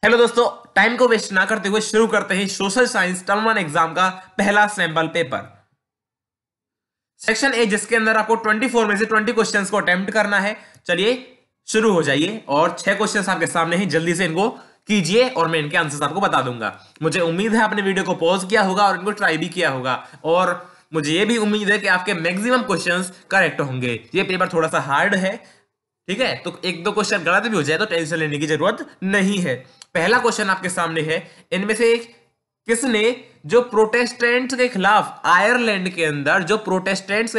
Hello दोस्तों, time को waste ना करते हुए शुरू करते हैं सोशल साइंस टर्म 1 एग्जाम का पहला सैंपल पेपर। सेक्शन ए, जिसके अंदर आपको 24 में से 20 क्वेश्चंस को अटेम्प्ट करना है। चलिए शुरू हो जाइए और 6 क्वेश्चंस आपके सामने हैं, जल्दी से इनको कीजिए और मैं इनके आंसर्स आपको बता दूंगा। मुझे उम्मीद है आपने वीडियो को पॉज किया होगा और इनको ट्राई भी किया होगा, और मुझे यह भी उम्मीद है कि आपके मैक्सिमम क्वेश्चंस करेक्ट होंगे। ये पेपर थोड़ा सा हार्ड है, ठीक है, तो एक दो क्वेश्चन गलत भी हो जाए तो टेंशन लेने की जरूरत नहीं है। पहला क्वेश्चन आपके सामने है, इनमें से किसने जो प्रोटेस्टेंट्स के खिलाफ आयरलैंड के अंदर जो प्रोटेस्टेंट्स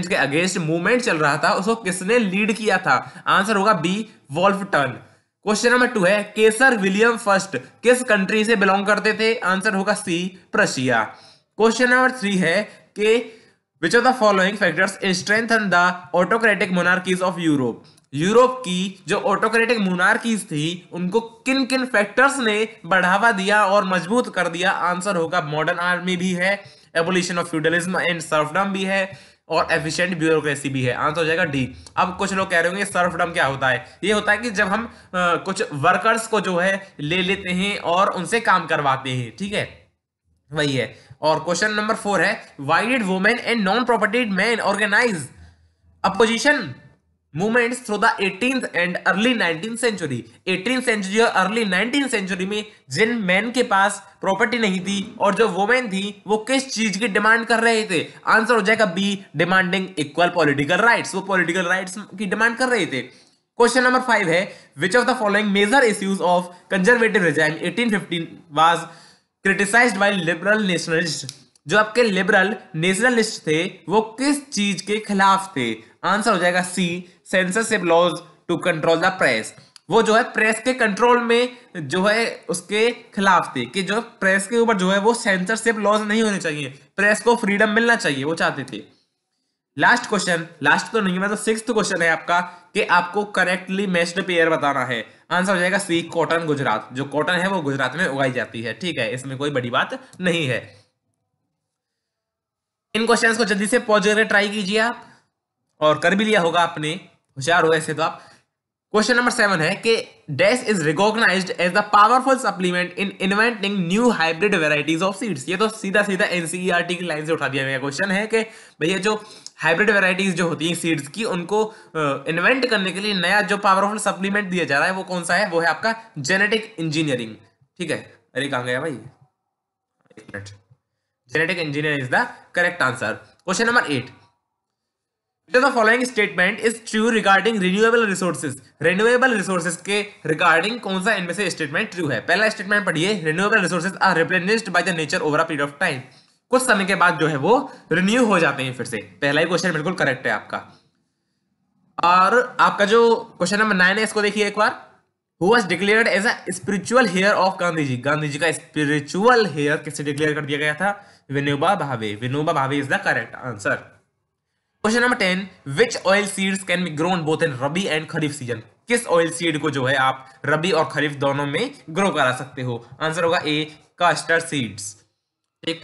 के अगेंस्ट मूवमेंट चल रहा था, उसको किसने लीड किया था? आंसर होगा बी, वोल्फटन। क्वेश्चन नंबर 2 है, केसर विलियम फर्स्ट किस कंट्री से बिलोंग करते थे? आंसर होगा सी, प्रशिया। क्वेश्चन नंबर 3 है कि विच of the following factors strengthen the autocratic monarchies of Europe? Europe की जो ऑटोक्रेटिक मोनार्कीज थी, उनको किन किन फैक्टर्स ने बढ़ावा दिया और मजबूत कर दिया? आंसर होगा मॉडर्न आर्मी भी है, abolition of feudalism and serfdom भी है, और एफिशिएंट ब्यूरोक्रेसी भी है। आंसर हो जाएगा डी। अब कुछ लोग कह रहे होंगे सर्फडम क्या होता है? ये होता है कि जब हम कुछ वर्कर्स को जो है ले लेते हैं और उनसे काम करवाते हैं, ठीक है, वही है। और क्वेश्चन नंबर 4 है, why did women and non propertied men organise opposition movements through the 18th and early 19th century? 18th century और अर्ली 19th सेंचुरी में जिन मैन के पास प्रॉपर्टी नहीं थी और जो वुमेन थी, वो किस चीज की डिमांड कर रहे थे? आंसर हो जाएगा B, demanding equal political rights. वो पॉलिटिकल राइट्स की डिमांड कर रहे थे। क्वेश्चन नंबर 5 है, which of the following major issues of conservative regime 1815 was criticised by liberal nationalist? जो आपके लिबरल नेशनलिस्ट थे, वो किस चीज के खिलाफ थे? आंसर हो जाएगा C, censorship laws to control the press. वो जो है प्रेस के कंट्रोल में जो है उसके खिलाफ थे, कि जो प्रेस के ऊपर जो है वो सेंसरशिप लॉज नहीं होने चाहिए, प्रेस को फ्रीडम मिलना चाहिए, वो चाहते थे। लास्ट क्वेश्चन, लास्ट तो नहीं, मतलब 6th क्वेश्चन है आपका, कि आपको करेक्टली मैच्ड पेयर बताना है। आंसर हो जाएगा सी, कॉटन गुजरात। जो कॉटन है वो गुजरात में उगाई जाती है, ठीक है, इसमें कोई बड़ी बात नहीं है। इन क्वेश्चंस को जल्दी से पॉज करके ट्राई कीजिए आप, और कर भी लिया होगा आपने, होशियार हो ऐसे तो आप। क्वेश्चन नंबर 7 है कि dash is recognised as the powerful supplement in inventing new hybrid varieties of seeds? ये तो सीधा सीधा एनसीईआरटी की लाइन से उठा दिया गया क्वेश्चन है कि भैया जो हाइब्रिड वेराइटीज जो होती हैं सीड्स की, उनको इन्वेंट करने के लिए नया जो पावरफुल सप्लीमेंट दिया जा रहा है वो कौन सा है? वो है आपका जेनेटिक इंजीनियरिंग, ठीक है। अरे कहां गया भाई, एक minute. Genetic engineering is the correct answer. Question number 8, the following statement is true regarding renewable resources? renewable resources के regarding कौन सा इनमें से स्टेटमेंट ट्रू है? पहला स्टेटमेंट पढ़िए, renewable resources are replenished by the nature over a period of time। कुछ समय के बाद जो है वो रिन्यू हो जाते हैं फिर से। पहला ही क्वेश्चन बिल्कुल करेक्ट है आपका। और आपका जो क्वेश्चन नंबर 9 है, इसको देखिए एक बार। Who was declared as a spiritual heir of Gandhi ji? Gandhi ji का स्पिरिचुअल हेयर किसे डिक्लेयर कर दिया गया था? Vinoba Bhave. Vinoba Bhave is the correct answer. Question number 10, which oil seeds can be grown both in rabi and kharif season? किस ऑयल सीड को जो है आप रबी और खरीफ दोनों में ग्रो करा सकते हो? आंसर होगा ए, कास्टर सीड्स। ठीक,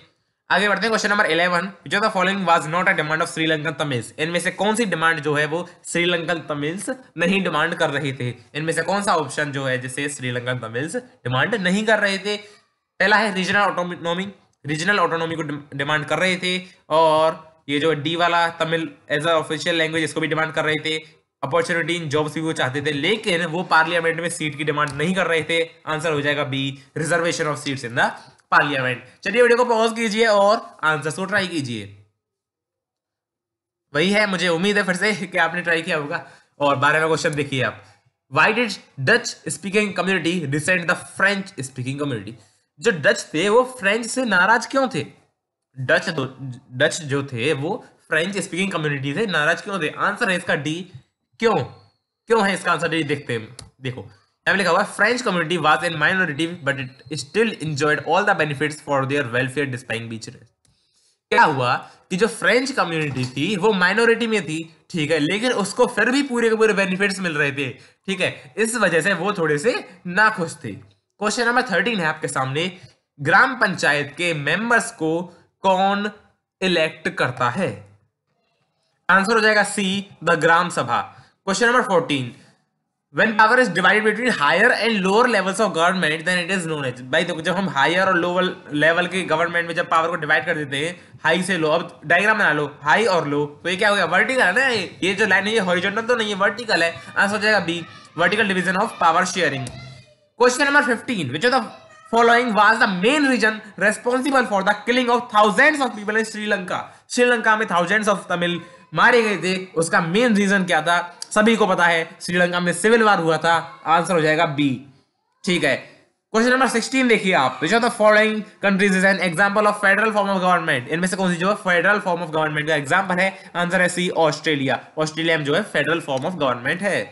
आगे बढ़ते हैं। Question number 11, which of the following was not a demand of Sri Lankan Tamils? इनमें से कौन सी डिमांड जो है वो श्रीलंकन तमिल्स नहीं डिमांड कर रहे थे? इनमें से कौन सा ऑप्शन जो है जिसे श्रीलंकन तमिल्स डिमांड नहीं कर रहे थे? पहला है रीजनल ऑटोनॉमी। रीजनल ऑटोनॉमी को डिमांड कर रहे थे, और ये जो डी वाला Tamil as a official language, इसको भी डिमांड कर रहे थे। अपॉर्चुनिटी इन जॉब्स भी वो चाहते थे, लेकिन वो पार्लियामेंट में सीट की डिमांड नहीं कर रहे थे। आंसर हो जाएगा B, reservation of seats in the parliament. चलिए वीडियो को पॉज कीजिए और आंसर को ट्राई कीजिए। वही है, मुझे उम्मीद है फिर से कि आपने ट्राई किया होगा। और 12वां क्वेश्चन देखिए आप, why did Dutch speaking community recent the French speaking community? जो डच थे वो फ्रेंच से नाराज क्यों थे? डच जो थे वो फ्रेंच स्पीकिंग कम्युनिटी से नाराज क्यों थे? आंसर है इसका डी, क्यों? क्यों है इसका आंसर? डी देखते हैं, देखो यहाँ लिखा हुआ है, French community was in minority but it still enjoyed all the benefits for their welfare despite बीच। क्या हुआ कि जो फ्रेंच कम्युनिटी थी वो माइनॉरिटी में थी, ठीक है, लेकिन उसको फिर भी पूरे के पूरे बेनिफिट्स मिल रहे थे, ठीक है, इस वजह से वो थोड़े से नाखुश थे। क्वेश्चन नंबर 13 है आपके सामने, ग्राम पंचायत के मेंबर्स को कौन इलेक्ट करता है? आंसर हो जाएगा सी, द ग्राम सभा। Question number 14, When power is divided between higher and lower levels of government, then it is known as, भाई देखो जब हम हायर और लोअर लेवल के गवर्नमेंट में जब पावर को डिवाइड कर देते हैं हाई से लो, अब डायग्राम बना लो हाई और लो, तो ये क्या हो गया, वर्टिकल है ना, ये जो लाइन है ये हॉरिजॉन्टल तो नहीं है, वर्टिकल है, आंसर हो जाएगा B, vertical division of power sharing. Question number 15, which of the following was the main reason responsible for the killing of thousands of people in Sri Lanka? Sri Lanka में thousands of तमिल मारे गए थे, उसका मेन रीजन क्या था? सभी को पता है, श्रीलंका में सिविल वार हुआ था, आंसर हो जाएगा बी। ठीक है, क्वेश्चन नंबर 16 देखिए आप, विच of the following countries is an example of federal form of government? इनमें से कौन सी जो है फेडरल फॉर्म ऑफ गवर्नमेंट का एग्जांपल है? आंसर है सी, ऑस्ट्रेलिया। ऑस्ट्रेलिया में जो है फेडरल फॉर्म ऑफ गवर्नमेंट है।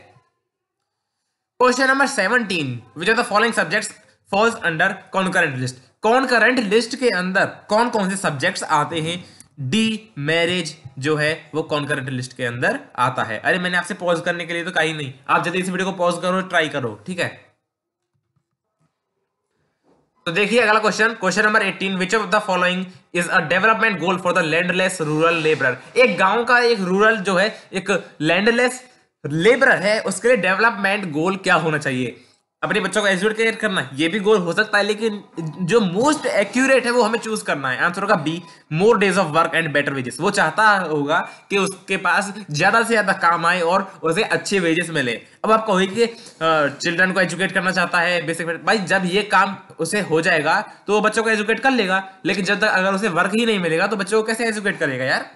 Question number 17, which of the following subjects falls under concurrent list? Concurrent list के अंदर कौन कौन से सब्जेक्ट्स आते हैं? डी, मैरिज जो है वो कॉन्करेंट लिस्ट के अंदर आता है। अरे मैंने आपसे पॉज करने के लिए तो कहीं नहीं, आप जल्दी इस वीडियो को पॉज करो, ट्राई करो, ठीक है। तो देखिए अगला question, question number 18, which of the following is a development goal for the landless rural labourer? एक गांव का एक रूरल जो है एक लैंडलेस लेबरर है, उसके लिए डेवलपमेंट गोल क्या होना चाहिए? अपने बच्चों को एजुकेट करना, ये भी गोल हो सकता है, लेकिन जो मोस्ट एक्यूरेट है वो हमें चूज करना है। आंसर होगा B, more days of work and better wages. वो चाहता होगा कि उसके पास ज्यादा से ज्यादा काम आए और उसे अच्छे वेजेस मिले। अब आप कहोगे कि चिल्ड्रन को एजुकेट करना चाहता है बेसिक, भाई जब ये काम उसे हो जाएगा तो वो बच्चों को एजुकेट कर लेगा, लेकिन जब तक अगर उसे वर्क ही नहीं मिलेगा तो बच्चों को कैसे एजुकेट करेगा यार।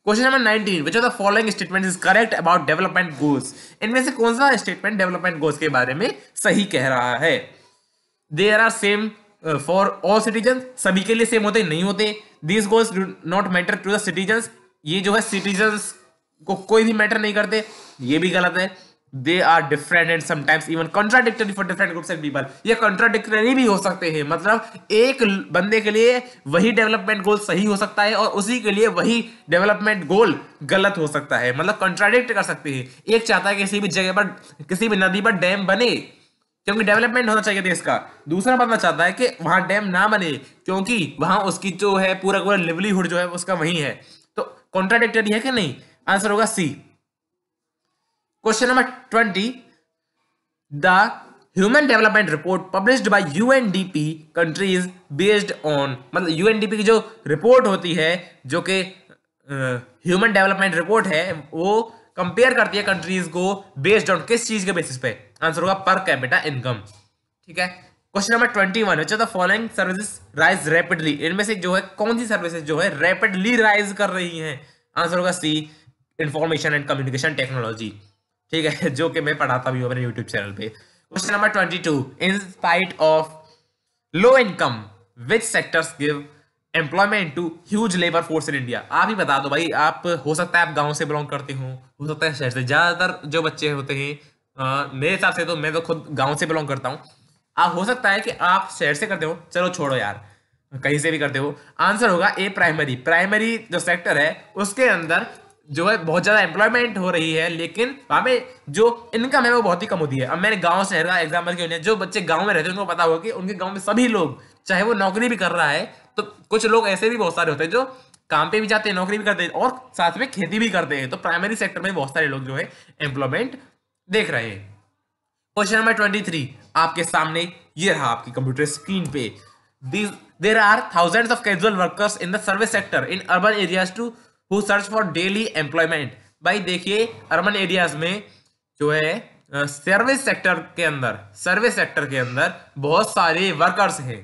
Question number 19, which of the following statement is correct about development goals? इनमें से कौन सा स्टेटमेंट डेवलपमेंट गोल्स के बारे में सही कह रहा है? There are same for all citizen, सभी के लिए सेम होते नहीं होते। These goals do not matter to the citizen, ये जो है सिटीजन्स को कोई भी मैटर नहीं करते, ये भी गलत है। They are different and sometimes even contradictory for different groups and people, ये कॉन्ट्राडिक्टरी भी हो सकते हैं, मतलब एक बंदे के लिए वही डेवलपमेंट गोल सही हो सकता है और उसी के लिए वही डेवलपमेंट गोल गलत हो सकता है, मतलब कॉन्ट्राडिक्ट कर सकते हैं। एक चाहता है किसी भी जगह पर, किसी भी नदी पर डैम बने क्योंकि डेवलपमेंट होना चाहिए देश का, दूसरा बंदा चाहता है कि वहां डैम ना बने क्योंकि वहां उसकी जो है पूरा पूरा लिवलीहुड जो है उसका वही है। तो कॉन्ट्राडिक्टरी है कि नहीं? आंसर होगा C. Question number 20, the human development report published by UNDP countries based on, मतलब यूएनडीपी की जो रिपोर्ट होती है जो कि ह्यूमन डेवलपमेंट रिपोर्ट है, वो कंपेयर करती है कंट्रीज को बेस्ड ऑन किस चीज के बेसिस पे? आंसर होगा पर कैपिटा इनकम। ठीक है, question number 21, which of the following services rise rapidly? इनमें से जो है कौन सी सर्विसेज जो है रैपिडली राइज कर रही हैं? आंसर होगा C, information and communication technology. ठीक है, जो कि मैं पढ़ाता भी हूँ अपने यूट्यूब चैनल पे। Question number 22, in spite of low income which sectors give employment to huge labour force in India? आप ही बता दो भाई, आप हो सकता है आप गांव से बिलोंग करते हो सकता है शहर से। ज्यादातर जो बच्चे होते हैं मेरे हिसाब से तो मैं तो खुद गांव से बिलोंग करता हूँ, आप हो सकता है कि आप शहर से करते हो, चलो छोड़ो यार, कहीं से भी करते हो। आंसर होगा ए, प्राइमरी। प्राइमरी जो सेक्टर है उसके अंदर जो है बहुत ज्यादा एम्प्लॉयमेंट हो रही है, लेकिन वहां पे जो इनकम है वो बहुत ही कम होती है। अब मैंने गांव शहर का एग्जांपल क्यों लिया, जो बच्चे गांव में रहते हैं उनको पता होगा कि उनके गांव में सभी लोग, चाहे वो नौकरी भी कर रहा है, तो कुछ लोग ऐसे भी बहुत सारे होते हैं जो काम पे भी जाते हैं, नौकरी भी करते हैं और साथ में खेती भी करते हैं। तो प्राइमरी सेक्टर में बहुत सारे लोग जो है एम्प्लॉयमेंट देख रहे हैं। क्वेश्चन नंबर 23 आपके सामने ये रहा आपकी कंप्यूटर स्क्रीन पे। There are thousands of casual workers in the service sector in urban areas to who search for daily employment. भाई देखिए अर्बन एरियाज में जो है सर्विस सेक्टर के अंदर बहुत सारे वर्कर्स हैं।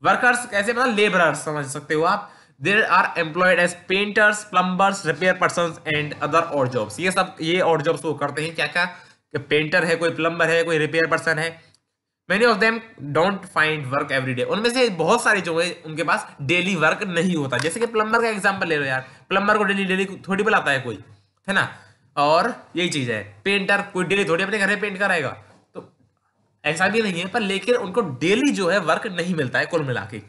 वर्कर्स कैसे, मतलब लेबरर्स समझ सकते हो आप। There are employed as painters, plumbers, repair persons and other और जॉब्स। ये और जॉब्स वो करते हैं क्या क्या, कि पेंटर है, कोई प्लम्बर है, कोई रिपेयर पर्सन है। Many of them don't find work every day। उनमें से बहुत सारे जो है उनके पास डेली वर्क नहीं होता। जैसे कि प्लम्बर का एग्जांपल ले लो यार, प्लम्बर को डेली थोड़ी बुलाता है कोई, है ना। और यही चीज है, पेंटर कोई डेली थोड़ी अपने घर में पेंट कराएगा, तो ऐसा भी नहीं है, पर लेकिन उनको डेली जो है वर्क नहीं मिलता है कुल मिला के।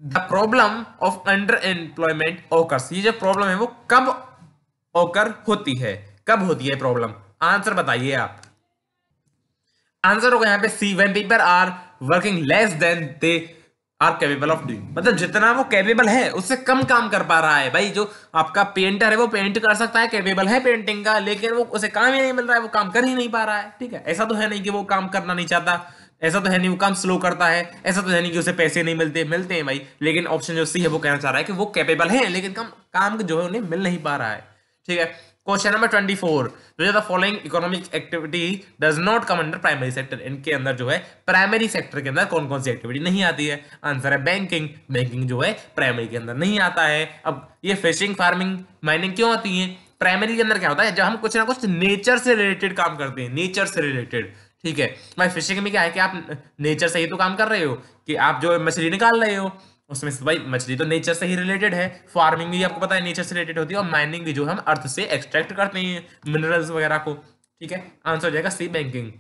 The problem of under employment occurs, ये जो प्रॉब्लम है वो कब ओकर होती है, कब होती है प्रॉब्लम? आंसर बताइए आप। आंसर होगा यहाँ पे C, when people are working less than they are capable of doing, मतलब जितना वो कैपेबल है उससे कम काम कर पा रहा है। भाई जो आपका पेंटर है वो पेंट कर सकता है, कैपेबल है पेंटिंग का, लेकिन वो उसे काम ही नहीं मिल रहा है, वो काम कर ही नहीं पा रहा है। ठीक है, ऐसा तो है नहीं कि वो काम करना नहीं चाहता, ऐसा तो है नहीं वो काम स्लो करता है, ऐसा तो है नहीं कि उसे पैसे नहीं मिलते, मिलते हैं भाई। लेकिन ऑप्शन जो सी है वो कहना चाह रहा है कि वो कैपेबल है लेकिन काम जो है उन्हें मिल नहीं पा रहा है। ठीक है, क्वेश्चन नंबर 24, जो the following economic activity does not come under primary sector, इनके अंदर जो है प्राइमरी सेक्टर के अंदर कौन कौन सी एक्टिविटी नहीं आती है? आंसर है बैंकिंग, बैंकिंग जो है प्राइमरी के अंदर नहीं आता है। अब ये फिशिंग, फार्मिंग, माइनिंग क्यों आती है? प्राइमरी के अंदर क्या होता है, जब हम कुछ ना कुछ नेचर से रिलेटेड काम करते हैं, नेचर से रिलेटेड। ठीक है, भाई फिशिंग में क्या है कि आप नेचर से ही तो काम कर रहे हो, कि आप जो मछली निकाल रहे हो, उसमें से भाई मछली तो नेचर से ही रिलेटेड है। फार्मिंग भी आपको पता है नेचर से रिलेटेड होती है, और माइनिंग भी जो हम अर्थ से एक्सट्रैक्ट करते हैं मिनरल्स वगैरह को। ठीक है, आंसर हो जाएगा सी, बैंकिंग।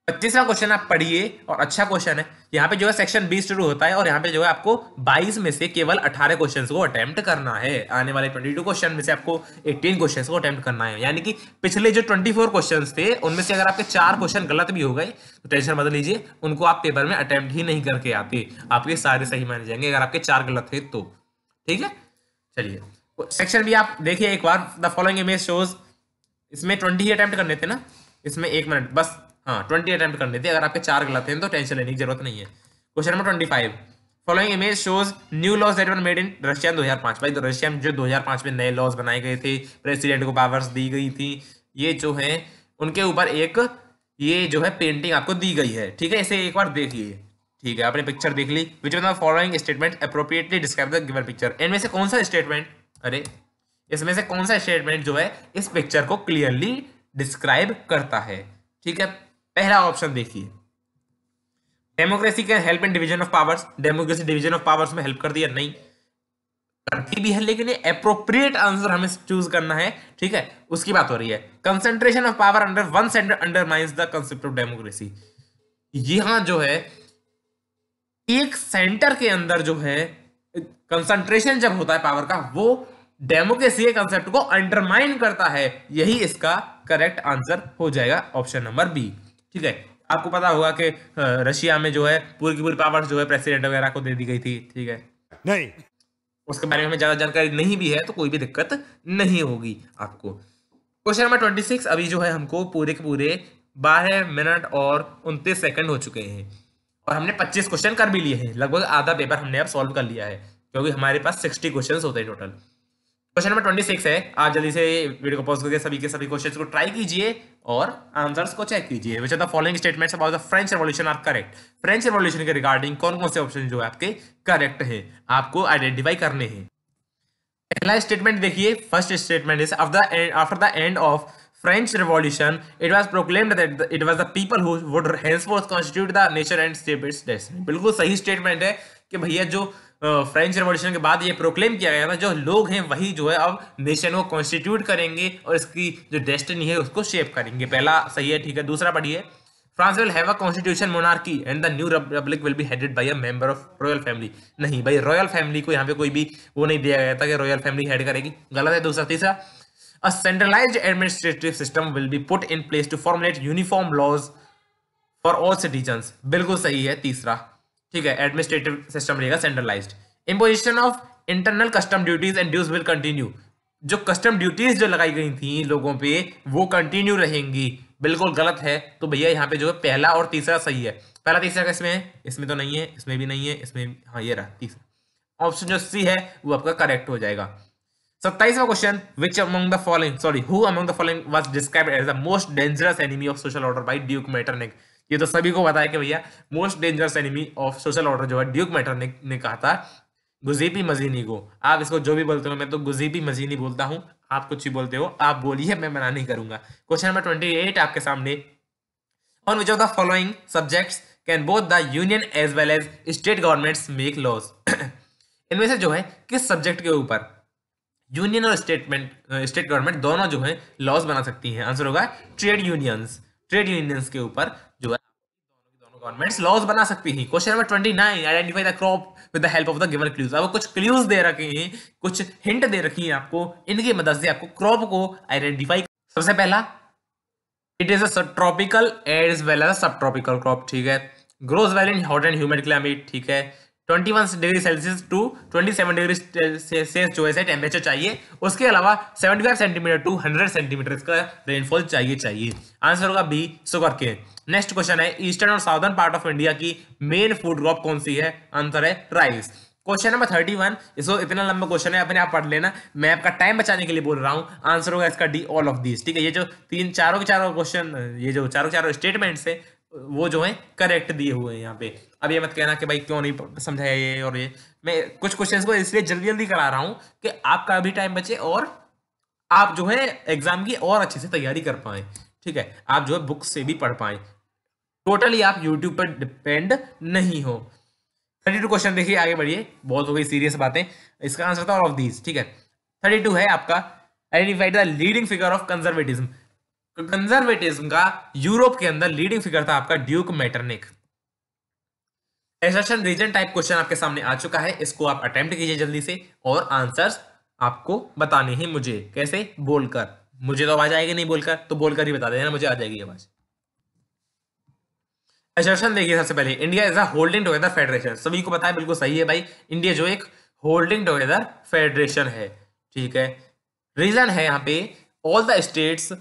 25वां क्वेश्चन आप पढ़िए, और अच्छा क्वेश्चन है। यहाँ पे जो है सेक्शन 20 शुरू होता है, और यहाँ पे जो है आपको 22 में से केवल 18 क्वेश्चंस को अटेम्प्ट करना है। आने वाले 22 क्वेश्चन में से आपको 18 क्वेश्चंस को अटेम्प्ट करना है, यानी कि पिछले जो 24 क्वेश्चंस थे उनमें से अगर आपके 4 क्वेश्चन गलत भी हो गए तो टेंशन मत लीजिए, उनको आप पेपर में अटेम्प्ट ही नहीं करके आते, आपके सारे सही माने जाएंगे अगर आपके 4 गलत थे तो। ठीक है, चलिए सेक्शन भी आप देखिए एक बार। द फॉलोइंग इमेज शोज, इसमें 20 ही अटेम्प्ट करने थे ना, इसमें 1 मिनट बस, हाँ 20 अटेम्प्ट करने थे, अगर आपके 4 गलत हैं तो टेंशन लेने की जरूरत नहीं है। Question number 25, following image shows new laws that were made in Russia 2005। भाई तो रशिया में जो 2005 में नए लॉज बनाए गए थे, प्रेसिडेंट को पावर्स दी गई थी, ये जो है उनके ऊपर एक ये जो है पेंटिंग आपको दी गई है। ठीक है, इसे एक बार देखिए। ठीक है, आपने पिक्चर देख ली। Which of the following statement appropriately describe the given picture, इनमें से कौन सा स्टेटमेंट, अरे इसमें से कौन सा स्टेटमेंट जो है इस पिक्चर को क्लियरली डिस्क्राइब करता है? ठीक है, पहला ऑप्शन देखिए, democracy can help in division of powers, democracy division of powers में हेल्प कर दिया? नहीं, करती भी है, लेकिन ये अप्रोप्रिएट आंसर हमें चूज करना है। ठीक है, उसकी बात हो रही है। Concentration of power under one centre undermines the concept of democracy, यहां जो है एक सेंटर के अंदर जो है कंसंट्रेशन जब होता है पावर का, वो डेमोक्रेसी के कंसेप्ट को अंडरमाइन करता है। यही इसका करेक्ट आंसर हो जाएगा, ऑप्शन नंबर बी। ठीक है, आपको पता होगा कि रशिया में जो है पूरी की पूरी पावर जो है प्रेसिडेंट वगैरह को दे दी गई थी। ठीक है, नहीं उसके बारे में हमें ज्यादा जानकारी नहीं भी है तो कोई भी दिक्कत नहीं होगी आपको। क्वेश्चन नंबर 26, अभी जो है हमको पूरे के पूरे 12 मिनट और 29 सेकंड हो चुके हैं, और हमने 25 क्वेश्चन कर भी लिए हैं, लगभग आधा पेपर हमने अब सॉल्व कर लिया है, क्योंकि हमारे पास 60 क्वेश्चन होते हैं टोटल। क्वेश्चन नंबर 26 है, आप जल्दी से वीडियो को पॉज करके सभी के सभी क्वेश्चंस को ट्राई कीजिए और आंसर्स को चेक कीजिए। Which of the following statements about the French revolution are correct, French revolution के रिगार्डिंग कौन कौन से ऑप्शन जो है आपके करेक्ट हैं, आपको आइडेंटिफाई करने हैं। पहला स्टेटमेंट देखिए, first statement is after the end of French Revolution, it was proclaimed that it was the people who would henceforth constitute the nation and shape its destiny। बिल्कुल सही स्टेटमेंट है कि भैया जो फ्रेंच रेवोल्यूशन के बाद ये प्रोक्लेम किया गया था, जो लोग हैं वही जो है अब नेशन को कॉन्स्टिट्यूट करेंगे और इसकी जो डेस्टिनी है उसको शेप करेंगे। पहला सही है। ठीक है, दूसरा पढ़िए, France will have a constitution monarchy and the new Republic will be headed by a member of royal family. नहीं भाई, रॉयल फैमिली को यहाँ पे कोई भी वो नहीं दिया गया था कि रॉयल फैमिली हेड करेगी, गलत है। दूसरा, तीसरा, a centralized administrative system will be put in place to formulate uniform laws for all citizens। बिल्कुल सही है तीसरा। ठीक है, एडमिनिस्ट्रेटिव सिस्टम रहेगा centralised. Imposition of internal custom duties and dues will continue, जो कस्टम ड्यूटीज जो लगाई गई थी लोगों पे वो कंटिन्यू रहेंगी। बिल्कुल गलत है, तो भैया यहाँ पे जो है पहला और तीसरा सही है। पहला तीसरा किसमें है? इसमें तो नहीं है, इसमें भी नहीं है, इसमें, हाँ ये रहा तीसरा। ऑप्शन जो सी है वो आपका करेक्ट हो जाएगा। 27वां question, which among the following, who among the following was described as the most dangerous enemy of social order by Duke Metternich. ये तो सभी को पता है कि भैया most dangerous enemy of social order जो है ड्यूक मेटरनिक ने कहा था गुजीपी मजीनी को। आप इसको जो भी बोलते हो, मैं तो गुजीपी मजीनी बोलता हूं, आप कुछ ही बोलते हो, आप बोलिए, मैं मना नहीं करूंगा। क्वेश्चन नंबर 28 आपके सामने, on which of the following subjects can both the union as well as state governments make laws. इनमें से जो है किस सब्जेक्ट के ऊपर यूनियन और स्टेट गवर्नमेंट दोनों जो है लॉज बना सकती हैं? आंसर होगा ट्रेड यूनियंस। ट्रेड यूनियंस के ऊपर जो है दोनों गवर्नमेंट्स लॉज बना सकती हैं। Question number 29, identify the crop with the help of the given clues. आपको कुछ क्लूज दे रखे हैं, कुछ हिंट दे रखी हैं आपको, इनकी मदद से आपको क्रॉप को आइडेंटिफाई। सबसे पहला, it is a tropical as well as subtropical crop. ठीक है, grows well in hot and humid climate, ठीक है। 21 degree Celsius to 27 degree Celsius जो है टेम्परेचर चाहिए। उसके अलावा 75 सेंटीमीटर टू 100 सेंटीमीटर का रेनफॉल चाहिए। आंसर होगा B, sugarcane. Next question है, ईस्टर्न और साउदर्न पार्ट ऑफ इंडिया की मेन फूड क्रॉप कौन सी है? आंसर है राइस। क्वेश्चन नंबर 31, इसको इतना लंबा क्वेश्चन है, अपने आप पढ़ लेना, मैं आपका टाइम बचाने के लिए बोल रहा हूं। आंसर होगा इसका डी, ऑल ऑफ दीज, ठीक है। ये जो चारों के चारों क्वेश्चन, ये जो चारों स्टेटमेंट्स है वो जो है करेक्ट दिए हुए हैं यहाँ पे। अब ये मत कहना कि भाई क्यों नहीं समझाया ये और ये, मैं कुछ क्वेश्चंस को इसलिए जल्दी जल्दी करा रहा हूँ कि आपका भी टाइम बचे और आप जो है एग्जाम की और अच्छे से तैयारी कर पाए, ठीक है। आप जो है बुक से भी पढ़ पाए, टोटली आप यूट्यूब पर डिपेंड नहीं हो। 32 क्वेश्चन देखिए, आगे बढ़िए, बहुत हो गई सीरियस बातें। इसका आंसर था ऑल ऑफ दीज, ठीक है। 32 है आपका, identify the leading figure of conservatism. Conservatism का यूरोप के अंदर लीडिंग फिगर था आपका Duke Metternich. Assertion reason type question आपके सामने आ चुका है, इसको आप अटेम्प्ट कीजिए जल्दी से और आंसर्स आपको बताने हैं मुझे। कैसे? बोलकर। मुझे तो आवाज आएगी नहीं बोलकर, तो बोलकर ही बता देना, मुझे आ जाएगी आवाज। एसर्शन देखिए, सबसे पहले India is a holding together federation, सभी को पता है, बिल्कुल सही है भाई। इंडिया जो एक होल्डिंग टुगेदर फेडरेशन है, ठीक है। रीजन है यहाँ पे, all the states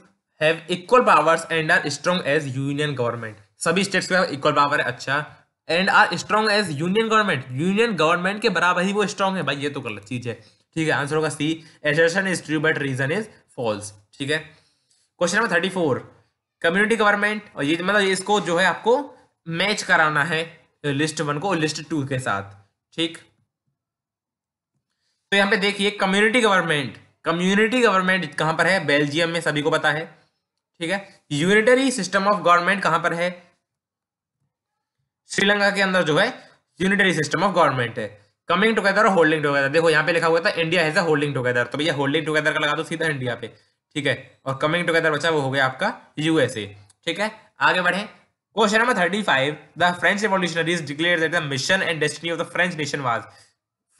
have equal powers and are strong as union government. सभी स्टेट्स के इक्वल पावर है, अच्छा, and are strong as union government. Union government के बराबर ही वो स्ट्रॉन्ग है भाई, ये तो गलत चीज है, ठीक है। आंसर होगा C, assertion is true but reason is false, ठीक है। क्वेश्चन नंबर 34, कम्युनिटी गवर्नमेंट, और ये मतलब इसको जो है आपको मैच कराना है लिस्ट 1 को लिस्ट 2 के साथ, ठीक। तो यहाँ पे देखिए, कम्युनिटी गवर्नमेंट कहां पर है? बेल्जियम में, सभी को पता है, ठीक है। यूनिटरी सिस्टम ऑफ गवर्नमेंट कहां पर है? श्रीलंका के अंदर जो है यूनिटरी सिस्टम ऑफ गवर्नमेंट है। कमिंग टुगेदर और होल्डिंग टुगेदर, देखो यहाँ पे लिखा हुआ था India has a holding together, तो भैया होल्डिंग टुगेदर का लगा दो सीधा इंडिया पे, ठीक है। और कमिंग टुगेदर बचा वो हो गया आपका यूएसए, ठीक है। आगे बढ़े, question number 35, the French revolutionaries declare that the mission and destiny of the French nation was.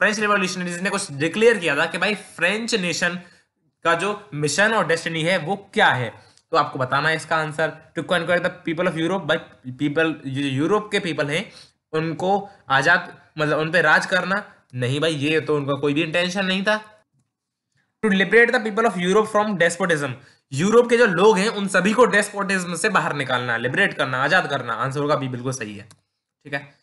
French revolutionaries ने कुछ डिक्लेयर किया था कि भाई फ्रेंच नेशन का जो मिशन और डेस्टिनी है वो क्या है, तो आपको बताना है इसका answer. To conquer the people of Europe, भाई पीपल यूरोप के पीपल हैं उनको आजाद, मतलब उन पे राज करना नहीं भाई, ये तो उनका कोई भी इंटेंशन नहीं था। To liberate the people of Europe from despotism, Europe के जो लोग हैं उन सभी को डेस्पोटिज्म से बाहर निकालना, लिबरेट करना, आजाद करना। आंसर होगा बी, बिल्कुल सही है, ठीक है।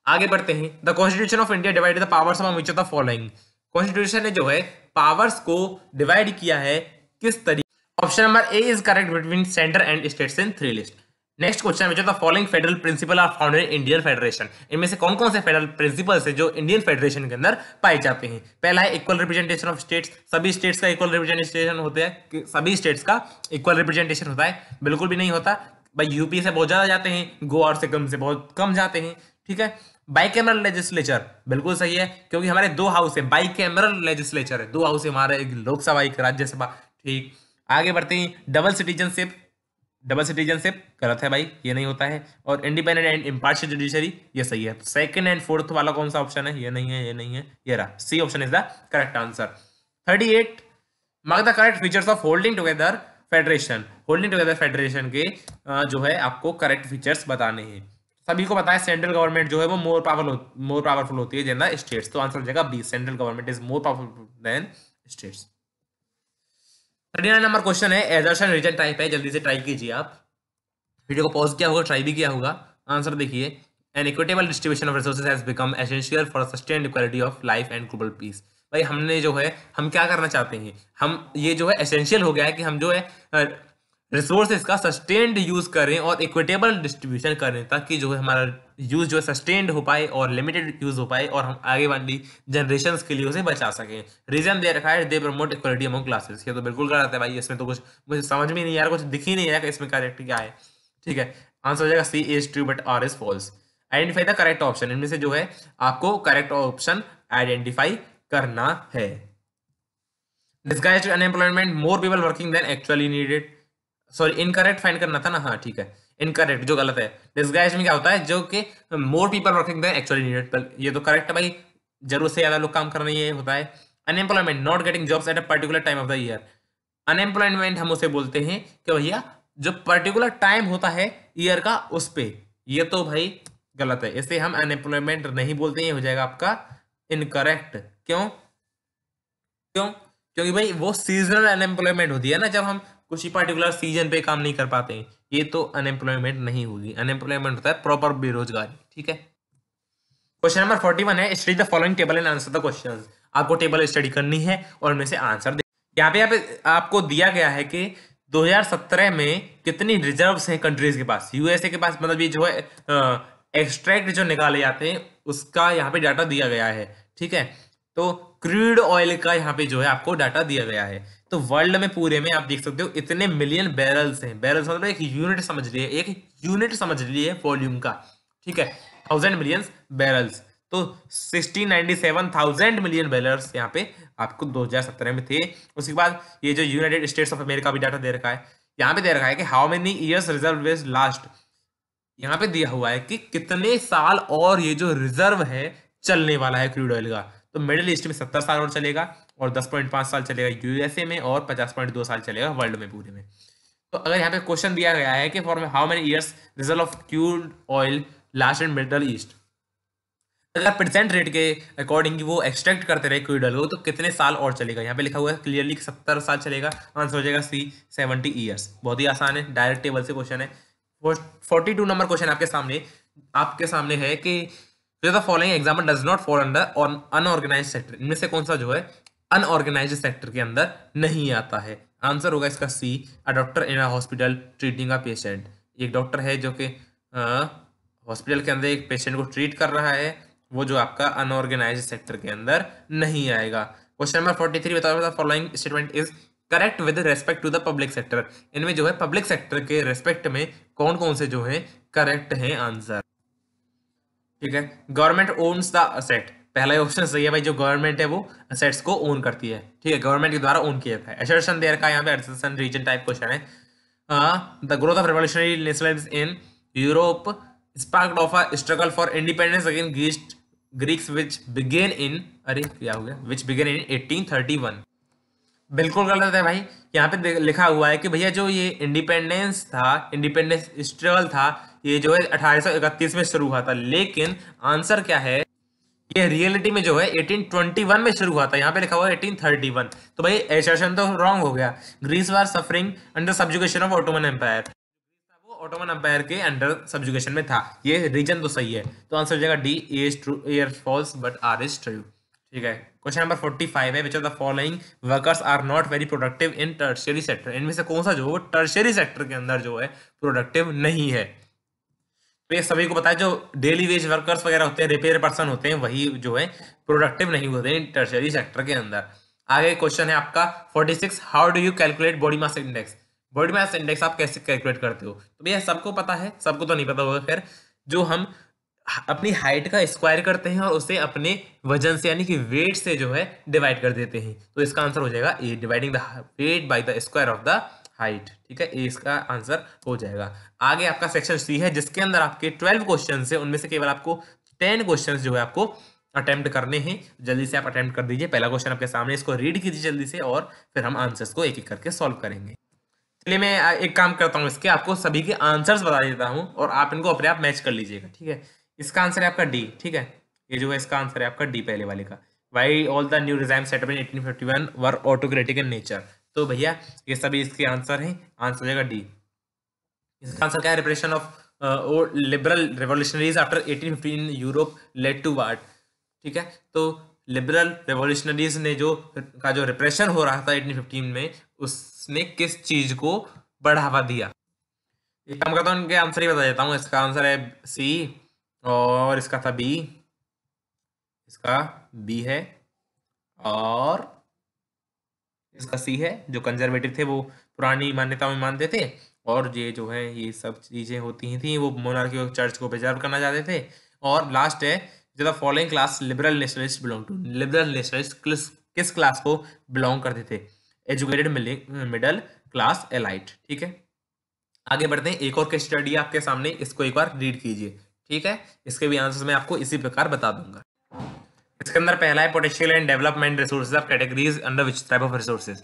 आगे बढ़ते हैं, the constitution of India divided the powers among which of the following. Constitution ने जो है पावर्स को डिवाइड किया है किस तरीके? Option number A is correct between centre and states in 3 list. Next question, which of the following federal principle are found in Indian federation. इनमें से कौन कौन से फेडरल प्रिंसिपल्स हैं जो इंडियन फेडरेशन के अंदर पाए जाते हैं? पहला है इक्वल रिप्रेजेंटेशन ऑफ स्टेट्स, सभी स्टेट्स का इक्वल रिप्रेजेंटेशन होता है, सभी स्टेट्स का इक्वल रिप्रेजेंटेशन होता है? बिल्कुल भी नहीं होता भाई, यूपी से बहुत ज्यादा जाते हैं, गोवा से कम से बहुत कम जाते हैं, ठीक है। बाइकैमरल लेजिस्लेचर, बिल्कुल सही है, क्योंकि हमारे 2 हाउस है, बाइकैमरल लेजिस्लेचर है, 2 हाउस है हमारे, एक लोकसभा एक राज्यसभा, ठीक। आगे बढ़ते हैं, डबल सिटीजनशिप गलत है भाई, ये नहीं होता है। और इंडिपेंडेंट एंड इम्पार्शियल जुडिशरी, ये सही है। सेकंड एंड फोर्थ वाला कौन सा ऑप्शन है? ये नहीं है, ये नहीं है, ये रहा, C option is the correct answer. 38, mark the correct features of holding together federation. Holding together federation के जो है आपको करेक्ट फीचर्स बताने हैं। सभी को पता है सेंट्रल गवर्नमेंट जो है वो मोर पावरफुल होती है देन द स्टेट्स, तो आंसर हो जाएगा B, central government is more powerful than states. 39 number question है, एजर्शन रीजन टाइप है, जल्दी से ट्राई कीजिए आप, वीडियो को पॉज किया होगा, ट्राई भी किया होगा। आंसर देखिए, an equitable distribution of resources has become essential for sustained equality of life and global peace. भाई हमने जो है, हम क्या करना चाहते हैं, हम ये जो है एसेंशियल हो गया है कि हम जो है रिसोर्सेज का सस्टेन्ड यूज करें और इक्विटेबल डिस्ट्रीब्यूशन करें, ताकि जो है हमारा यूज जो है सस्टेन्ड हो पाए और लिमिटेड यूज हो पाए और हम आगे वाली जनरेशंस के लिए उसे बचा सकें। रीजन दे रखा है, they promote equality among classes, ये तो बिल्कुल गलत है भाई, इसमें तो कुछ मुझे समझ में नहीं आ रहा, कुछ दिख ही नहीं रहा कि इसमें करेक्ट क्या है, ठीक है। आंसर हो जाएगा C is true but R is false. Identify the correct option, इनमें से जो है आपको करेक्ट ऑप्शन आइडेंटिफाई करना है। Disguised unemployment, more people working than actually needed, sorry incorrect find करना था ना, हाँ ठीक है, इनकरेक्ट जो गलत है। डिस्गाइज में क्या होता है, जो कि more people working than actually needed, ये तो करेक्ट है भाई, जरूरत से ज्यादा लोग काम कर रहे हैं, ये होता है। Unemployment, not getting jobs at a particular time of the year. Unemployment हम उसे बोलते हैं कि भैया जो पर्टिकुलर टाइम होता है ईयर का उस पे, ये तो भाई गलत है, इसे हम अनएम्प्लॉयमेंट नहीं बोलते, ये हो जाएगा आपका इनकरेक्ट। क्यों? क्यों? क्योंकि भाई वो सीजनल अनएम्प्लॉयमेंट होती है ना, जब हम कुछ ही पर्टिकुलर सीजन पे काम नहीं कर पाते हैं, ये तो अनएम्प्लॉयमेंट नहीं होगी। अनएम्प्लॉयमेंट होता है प्रॉपर बेरोजगारी। ठीक है, क्वेश्चन नंबर 41 है, study the following table and answer the questions. आपको टेबल स्टडी करनी है और उनमें से आंसर दे। यहाँ पे आपको दिया गया है कि 2017 में कितनी रिजर्व्स हैं कंट्रीज के पास। यूएसए के पास मतलब ये जो है एक्सट्रैक्ट जो निकाले जाते हैं उसका यहाँ पे डाटा दिया गया है। ठीक है, तो क्रूड ऑयल का यहाँ पे जो है आपको डाटा दिया गया है। तो वर्ल्ड में पूरे में आप देख सकते हो इतने मिलियन बैरल्स हैं। बैरल्स मतलब एक यूनिट समझ लिए, एक यूनिट समझ लिए वॉल्यूम का। ठीक है, 1000 मिलियन बैरल्स, तो 1697,000 मिलियन बैरल्स यहाँ पे आपको 2017 में थे। उसके बाद ये जो यूनाइटेड स्टेट्स ऑफ अमेरिका भी डाटा दे रखा है। यहाँ पे दे रखा है कि how many years reserve is last. यहाँ पे दिया हुआ है कि कितने साल और ये जो रिजर्व है चलने वाला है क्रूड ऑयल का। तो मिडिल ईस्ट में 70 साल और चलेगा, और 10.5 साल चलेगा यूएसए में, और 50.2 साल चलेगा वर्ल्ड में पूरे में। तो अगर यहाँ पे क्वेश्चन दिया गया है कि for how many years reserve of crude oil last in middle east, अगर परसेंट रेट के अकॉर्डिंग वो एक्सट्रैक्ट करते रहे क्रूड ऑयल को, तो कितने साल और चलेगा। यहाँ पे लिखा हुआ है क्लियरली 70 साल चलेगा। आंसर हो जाएगा सी 70 ईयर्स। बहुत ही आसान है, डायरेक्ट टेबल से क्वेश्चन है। 42 नंबर क्वेश्चन आपके सामने है कि the following example does not fall under unorganised sector. इनमें से कौन सा जो है अनऑर्गेनाइज्ड सेक्टर के अंदर नहीं आता है। आंसर होगा इसका C, a doctor in a hospital treating a patient. एक डॉक्टर है जो कि हॉस्पिटल के अंदर एक पेशेंट को ट्रीट कर रहा है, वो जो आपका अनऑर्गेनाइज्ड सेक्टर के अंदर नहीं आएगा। क्वेश्चन नंबर 43 बताओ the following statement is correct with respect to the public sector. इनमें जो है पब्लिक सेक्टर के रेस्पेक्ट में कौन कौन से जो है करेक्ट है आंसर। ठीक है, गवर्नमेंट ओन्स द असेट। पहला ऑप्शन सही है भाई, जो गवर्नमेंट है वो असेट्स को ओन करती है। ठीक है, गवर्नमेंट के द्वारा ओन किया जाता है। असर्शन दे रखा है यहाँ पे, असर्शन रीजन टाइप क्वेश्चन है। The growth of revolutionary nationalism in Europe sparked of a struggle for independence against Greeks which began in which began in 1831। बिल्कुल गलत है भाई। यहाँ पे लिखा हुआ है कि भैया जो ये इंडिपेंडेंस था, इंडिपेंडेंस स्ट्रगल था, ये जो है 1831 में शुरू हुआ था। लेकिन आंसर क्या है, ये रियलिटी में जो है 1821 में शुरू हुआ था। यहाँ पे लिखा हुआ है 1831। तो भाई एसर्शन तो रॉन्ग हो गया। Greece was suffering under subjugation of Ottoman empire, वो ऑटोमन एम्पायर के अंडर सब्जुगेशन में था। ये रीजन तो सही है, तो आंसर हो जाएगा D, A is true, A is false but R is true. ठीक है, क्वेश्चन नंबर 45 है, which of the following workers are not very productive in tertiary sector. इनमें से कौन सा जो है टर्शियरी सेक्टर के अंदर जो है प्रोडक्टिव नहीं है। तो ये सभी को पता है, जो डेली वेज वर्कर्स वगैरह होते हैं, रिपेयर पर्सन होते हैं, वही जो है प्रोडक्टिव नहीं होते हैं टर्शियरी सेक्टर के अंदर। आगे क्वेश्चन है आपका 46, how do you calculate body mass index. Body mass index आप कैसे कैलकुलेट करते हो। तो भैया सबको पता है, सबको तो नहीं पता होगा खैर। जो हम अपनी हाइट का स्क्वायर करते हैं और उसे अपने वजन से यानी कि वेट से जो है डिवाइड कर देते हैं, तो इसका आंसर हो जाएगा A, dividing the weight by the square of the height. ठीक है, ए इसका आंसर हो जाएगा। आगे आपका सेक्शन सी है, जिसके अंदर आपके 12 क्वेश्चन है, उनमें से केवल आपको 10 क्वेश्चन जो है आपको अटेम्प्ट करने हैं। जल्दी से आप अटेम्प्ट कर दीजिए। पहला क्वेश्चन आपके सामने, इसको रीड कीजिए जल्दी से, और फिर हम आंसर्स को एक एक करके सॉल्व करेंगे। चलिए मैं एक काम करता हूँ, इसके आपको सभी के आंसर्स बता देता हूँ और आप इनको अपने आप मैच कर लीजिएगा। ठीक है, इसका आंसर है आपका डी। ठीक है, ये जो है इसका आंसर है आपका डी पहले वाले का। Why all the new regime setup in 1851 were autocratic in nature. तो भैया ये सभी इसके आंसर हैं, आंसर हो जाएगा डी। इसका आंसर क्या है, repression of liberal revolutionaries after 1815 in Europe led to what. ठीक है, तो लिबरल रेवोल्यूशनरीज ने जो रिप्रेशन हो रहा था 1815 में, उसने किस चीज को बढ़ावा दिया। एक काम करता हूँ, इनके आंसर ही बता देता हूँ। इसका आंसर है सी, और इसका था बी, इसका बी है, और इसका सी है। जो कंजर्वेटिव थे वो पुरानी मान्यता में मानते थे, और ये जो है ये सब चीजें होती थी, वो मोनार्की और चर्च को प्रिजर्व करना चाहते थे। और लास्ट है, जो the following class liberal nationalist belong to. Liberal nationalist किस क्लास को बिलोंग करते थे, एजुकेटेड मिडिल क्लास एलाइट। ठीक है, आगे बढ़ते हैं। एक और केस स्टडी आपके सामने, इसको एक बार रीड कीजिए। ठीक है, इसके भी आंसर्स मैं आपको इसी प्रकार बता दूंगा। इसके अंदर पहला है potential and development resources of categories under which type of resources.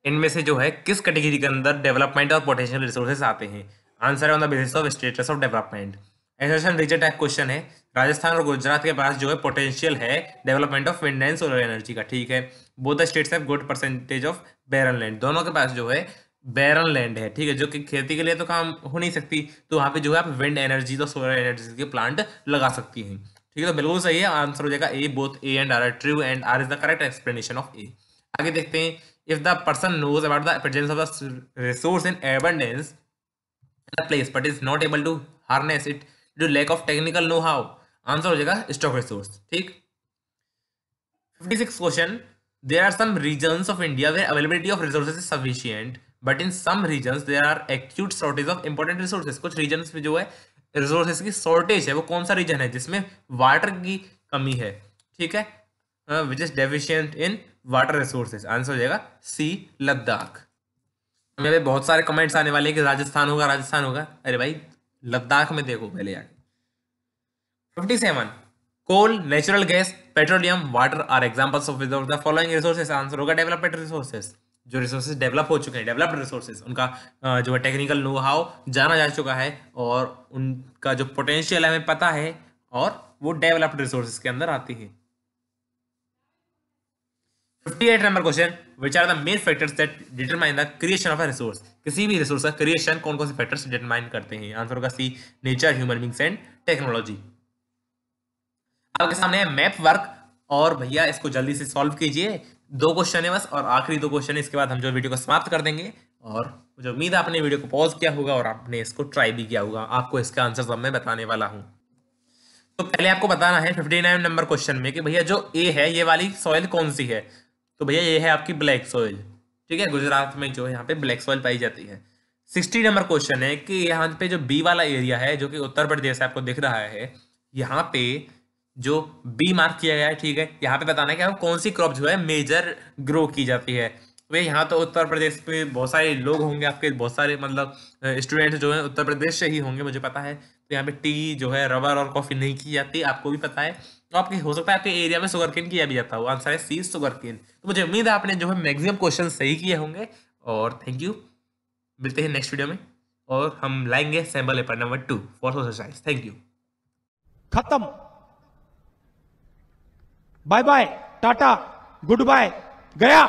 इनमें से जो है किस कैटेगरी के अंदर डेवलपमेंट और पोटेंशियल रिसोर्सेज आते हैं। आंसर है on the basis of status of development. Assertion reason type question है। राजस्थान और गुजरात के पास जो है पोटेंशियल है development of wind and solar energy का, ठीक है। Both the states have good percentage of barren land, दोनों के पास जो है बैरन लैंड है, ठीक है, जो कि खेती के लिए तो काम हो नहीं सकती, तो वहाँ पे जो है आप विंड एनर्जी तो सोलर एनर्जी के प्लांट लगा सकती हैं, ठीक है। तो बिल्कुल सही है, आंसर हो जाएगा A, both A and R are true and R is the correct explanation of A. आगे देखते हैं, if the person knows about the presence of the resource in abundance in a place but is not able to harness it due to lack of technical know how, answer हो जाएगा stock resource, ठीक। 56 question, there are some regions of India where availability of resources is sufficient but in some regions there are acute shortage of important resources, कुछ regions में जो है resources की shortage है, वो कौन सा रीजन है जिसमें वाटर की कमी है, ठीक है, which is deficient in water resources, answer हो जाएगा सी, लद्दाख। मेरे बहुत सारे कमेंट्स आने वाले हैं कि राजस्थान होगा, राजस्थान होगा, अरे भाई लद्दाख में देखो पहले आगे। 57, coal, natural gas, petroleum, water are examples of the following resources, answer होगा डेवलप्ड रिसोर्सेज। जो रिसोर्सेज डेवलप हो चुके हैं, डेवलप्ड रिसोर्सेज, उनका जो है टेक्निकल नो हाउ जाना जा चुका है और उनका जो पोटेंशियल है हमें पता है और वो डेवलप्ड रिसोर्सेज के अंदर आती है। 58 number question, which are the main factors that determine the creation of a resource, किसी भी रिसोर्स का क्रिएशन कौन कौन से फैक्टर्स डिटरमाइन करते हैं, आंसर होगा C, nature, human beings and technology. आपके सामने है मैप वर्क, और भैया इसको जल्दी से सॉल्व कीजिए, 2 क्वेश्चन है बस और आखिरी 2 क्वेश्चन है, इसके बाद हम जो वीडियो को समाप्त कर देंगे। और मुझे उम्मीद है आपने वीडियो को पॉज किया होगा और आपने इसको ट्राई भी किया होगा, आपको इसका आंसर सब मैं बताने वाला हूं। तो पहले आपको बताना है 59 नंबर क्वेश्चन में कि भैया जो ए है ये वाली सॉइल कौन सी है, तो भैया ये है आपकी ब्लैक सॉइल, ठीक है, गुजरात में जो है यहाँ पे ब्लैक सॉइल पाई जाती है। 60 नंबर क्वेश्चन है कि यहाँ पे जो बी वाला एरिया है जो कि उत्तर प्रदेश आपको दिख रहा है, यहाँ पे जो बी मार्क किया गया है, ठीक है, यहाँ पे बताना है कि कौन सी क्रॉप जो है मेजर ग्रो की जाती है। वे यहाँ तो उत्तर प्रदेश में बहुत सारे लोग होंगे आपके, बहुत सारे मतलब स्टूडेंट्स जो है उत्तर प्रदेश से ही होंगे मुझे पता है, तो यहाँ पे टी जो है रबर और कॉफी नहीं की जाती, आपको भी पता है, तो आपके हो सकता है आपके एरिया में शुगर केन किया भी जाता हो, आंसर है सी, शुगर केन। तो मुझे उम्मीद है आपने जो है मैक्सिमम क्वेश्चन सही किए होंगे और थैंक यू, मिलते हैं नेक्स्ट वीडियो में और हम लाएंगे sample paper number 2 for social science. Thank you, खत्म, bye bye, tata, good bye, गया।